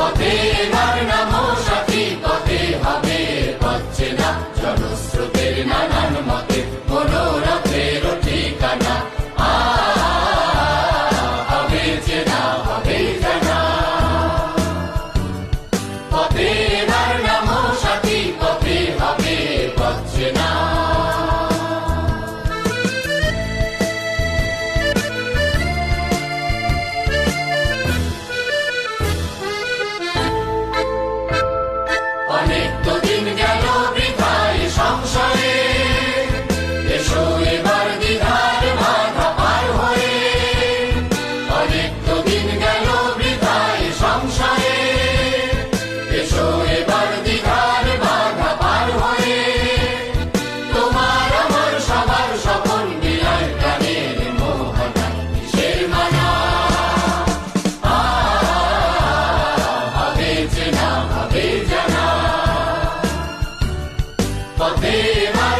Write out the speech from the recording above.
পথে এবার নামো সাথী, পথে হবে পথ চেনা, জনস্রোতের নানান মতে মনোরথের ঠিকানা। হবে চেনা, হবে জানা। পথে এবার নামো সাথী, পথে হবে পথ চেনা। অনেক তো দিন গেল বৃথায় সংশয়ে, এসো এবার দ্বিধার বাধা পার হয়ে। অনেক তো দিন গেল বৃথায় সংশয়ে, এসো এবার দ্বিধার বাধা পার হয়ে। তোমার আমার সবার সকল মিলায় প্রাণের মোহনা, কিসের মানা। হবে চেনা, হবে জানা। পথে এবার